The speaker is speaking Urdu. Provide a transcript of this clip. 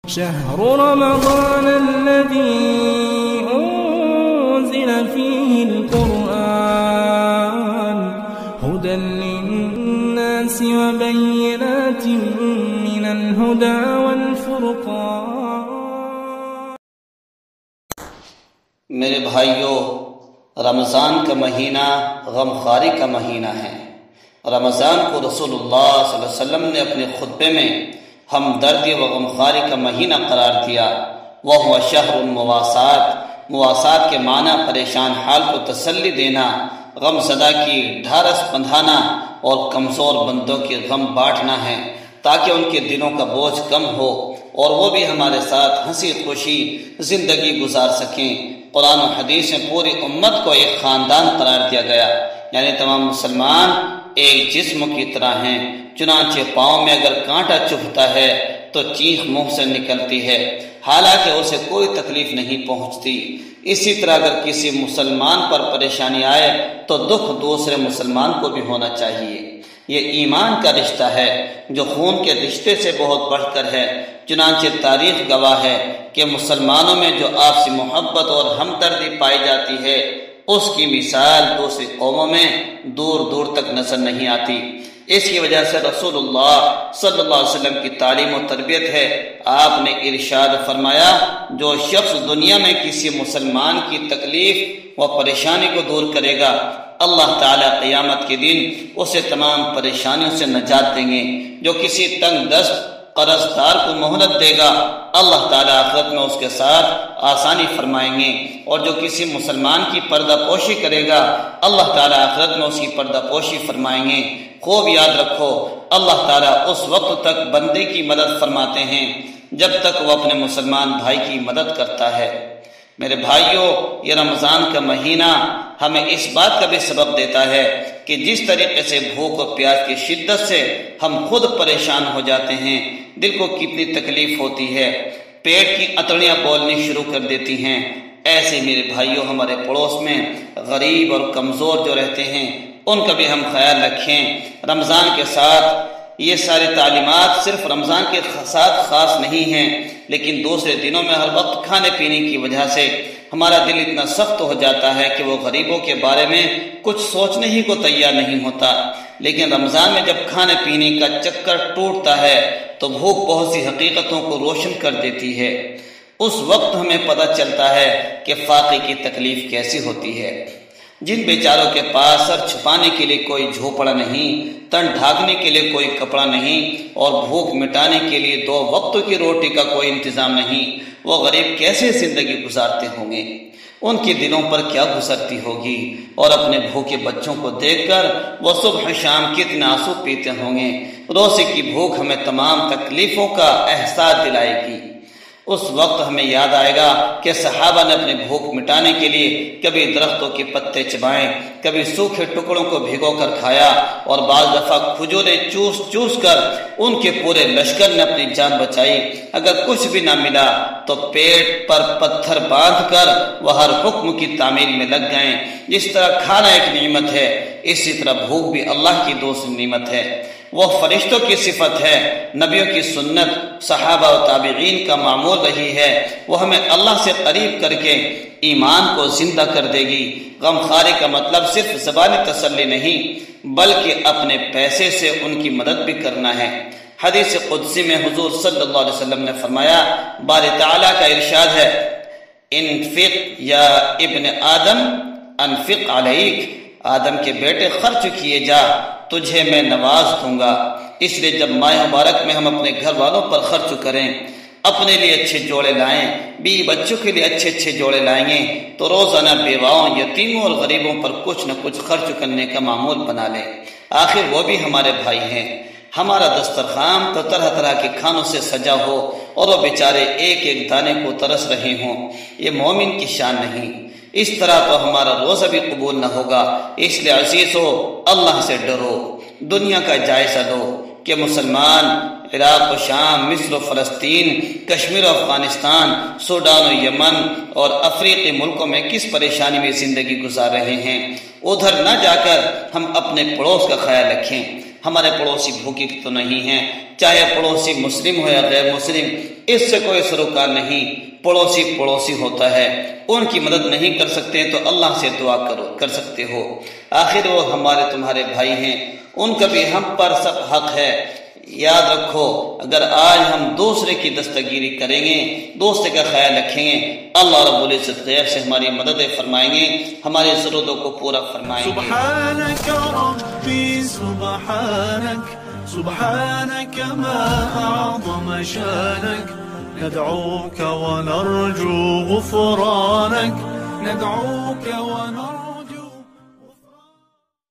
شهر رمضان الذي أنزل فيه القرآن هدى للناس وبينات من الهدى والفرقان۔ میرے بھائیوں، رمضان کا مہینہ غمخواری کا مہینہ ہے۔ رمضان کو رسول اللہ صلی اللہ علیہ وسلم نے اپنے خطبے میں ہمدردی و غمخواری کا مہینہ قرار دیا۔ وہ شہر مواسات کے معنی پریشان حال کو تسلی دینا، غم زدہ کی ڈھارس بندھانا اور کمزور بندوں کے غم بانٹنا ہے تاکہ ان کے دلوں کا بوجھ کم ہو اور وہ بھی ہمارے ساتھ ہنسی خوشی زندگی گزار سکیں۔ قرآن و حدیث میں پوری امت کو ایک خاندان قرار دیا گیا، یعنی تمام مسلمان ایک جسم کی طرح ہیں۔ چنانچہ پاؤں میں اگر کانٹا چبھتا ہے تو چیخ منہ سے نکلتی ہے، حالانکہ اسے کوئی تکلیف نہیں پہنچتی۔ اسی طرح اگر کسی مسلمان پر پریشانی آئے تو دکھ دوسرے مسلمان کو بھی ہونا چاہیے۔ یہ ایمان کا رشتہ ہے جو خون کے رشتے سے بہت بڑھ کر ہے۔ چنانچہ تاریخ گواہ ہے کہ مسلمانوں میں جو آپسی محبت اور ہمدردی پائی جاتی ہے اس کی مثال دوسری قوموں میں دور دور تک نظر نہیں آتی۔ اس کی وجہ سے رسول اللہ صلی اللہ علیہ وسلم کی تعلیم و تربیت ہے۔ آپ نے ارشاد فرمایا، جو شخص دنیا میں کسی مسلمان کی تکلیف و پریشانی کو دور کرے گا، اللہ تعالیٰ قیامت کے دن اسے تمام پریشانیوں سے نجات دیں گے۔ جو کسی تنگ دست قرض دار کو مہلت دے گا، اللہ تعالیٰ آخرت میں اس کے ساتھ آسانی فرمائیں گے، اور جو کسی مسلمان کی پردہ پوشی کرے گا، اللہ تعالیٰ آخرت میں اس کی پردہ پوشی فرمائیں گے۔ خوب یاد رکھو، اللہ تعالیٰ اس وقت تک بندے کی مدد فرماتے ہیں جب تک وہ اپنے مسلمان بھائی کی مدد کرتا ہے۔ میرے بھائیوں، یہ رمضان کا مہینہ ہمیں اس بات کا بھی سبق دیتا ہے کہ جس طریقے سے بھوک اور پیاس کی شدت سے ہم خود پریشان ہو جاتے ہیں، دل کو کتنی تکلیف ہوتی ہے، پیٹ کی اتڑیاں بولنی شروع کر دیتی ہیں، ایسے میرے بھائیوں ہمارے پڑوس میں غریب اور کمزور جو رہتے ہیں ان کا بھی ہم خیال رکھیں۔ رمضان کے ساتھ یہ ساری تعلیمات صرف رمضان کے ساتھ خاص نہیں ہیں، لیکن دوسرے دنوں میں ہر وقت کھانے پینے کی وجہ سے ہمارا دل اتنا سخت ہو جاتا ہے کہ وہ غریبوں کے بارے میں کچھ سوچنے ہی کو تیار نہیں ہوتا۔ لیکن رمضان میں جب کھانے پینے کا چکر ٹوٹتا ہے تو بھوک بہت سی حقیقتوں کو روشن کر دیتی ہے۔ اس وقت ہمیں پتہ چلتا ہے کہ فاقے کی تکلیف کیسی ہوتی ہے۔ جن بیچاروں کے پاس سر چھپانے کے لیے کوئی جھوپڑا نہیں، تن ڈھانکنے کے لیے کوئی کپڑا نہیں، اور بھوک مٹانے کے لیے 2 وقتوں کی روٹی کا کوئی انتظام نہیں، وہ غریب کیسے زندگی گزارتے ہوں گے؟ ان کے دلوں پر کیا گزرتی ہوگی؟ اور اپنے بھوکے بچوں کو دیکھ کر وہ صبح شام کتنے آنسو پیتے ہوں گے۔ روزے کی بھوک ہمیں تمام تکلیفوں کا احساس دلائے گی۔ اس وقت ہمیں یاد آئے گا کہ صحابہ نے اپنے بھوک مٹانے کے لیے کبھی درختوں کے پتے چبائے، کبھی سوکھے ٹکڑوں کو بھگو کر کھایا، اور بعض دفعہ کھجوریں چوس چوس کر ان کے پورے لشکر نے اپنی جان بچائی۔ اگر کچھ بھی نہ ملا تو پیٹ پر پتھر باندھ کر وہ ہر حکم کی تعمیل میں لگ گئے۔ جس طرح کھانا ایک نعمت ہے، اسی طرح بھوک بھی اللہ کی دوسری نعمت ہے۔ وہ فرشتوں کی صفت ہے، نبیوں کی سنت، صحابہ و تابعین کا معمول رہی ہے۔ وہ ہمیں اللہ سے قریب کر کے ایمان کو زندہ کر دے گی۔ غمخواری کا مطلب صرف زبانی تسلی نہیں بلکہ اپنے پیسے سے ان کی مدد بھی کرنا ہے۔ حدیث قدسی میں حضور صلی اللہ علیہ وسلم نے فرمایا، باری تعالیٰ کا ارشاد ہے، انفق یا ابن آدم انفق علیک، آدم کے بیٹے خرچ کیے جا، تجھے میں نواز دوں گا۔ اس لیے جب ماہ مبارک میں ہم اپنے گھر والوں پر خرچ کریں، اپنے لیے اچھے جوڑے لائیں، بیوی بچوں کے لیے اچھے جوڑے لائیں گے، تو روزانہ بیواؤں، یتیموں اور غریبوں پر کچھ نہ کچھ خرچ کرنے کا معمول بنا لیں۔ آخر وہ بھی ہمارے بھائی ہیں۔ ہمارا دسترخوان تو طرح طرح کے کھانوں سے سجا ہو اور وہ بیچارے ایک ایک دانے کو ترس رہے ہوں، یہ مومن کی شان نہیں۔ اس طرح تو ہمارا روزہ بھی قبول نہ ہوگا۔ اس لیے عزیزو، اللہ سے ڈرو، دنیا کا جائزہ لو کہ مسلمان عراق و شام، مصر و فلسطین، کشمیر و افغانستان، سوڈان و یمن اور افریقی ملکوں میں کس پریشانی میں زندگی گزار رہے ہیں۔ ادھر نہ جا کر ہم اپنے پڑوس کا خیال رکھیں۔ ہمارے پڑوسی بھوکے تو نہیں ہیں، چاہے پڑوسی مسلم ہو یا غیر مسلم، اس سے کوئی سروکار نہیں. پڑوسی پڑوسی ہوتا ہے، ان کی مدد نہیں کر سکتے تو اللہ سے دعا کر سکتے ہو. آخر وہ ہمارے تمہارے بھائی ہیں، ان کا بھی ہم پر سب حق ہے. یاد رکھو، اگر آج ہم دوسرے کی دستگیری کریں گے، دوسرے کا خیال رکھیں گے، اللہ رب العزت غیب سے ہماری مدد فرمائیں گے، ہماری ضرورتوں کو پورا فرمائیں گے. سبحانك ربي سبحانك سبحانك ما أعظم شانك ندعوك ونرجو غفرانك ندعوك ونرجو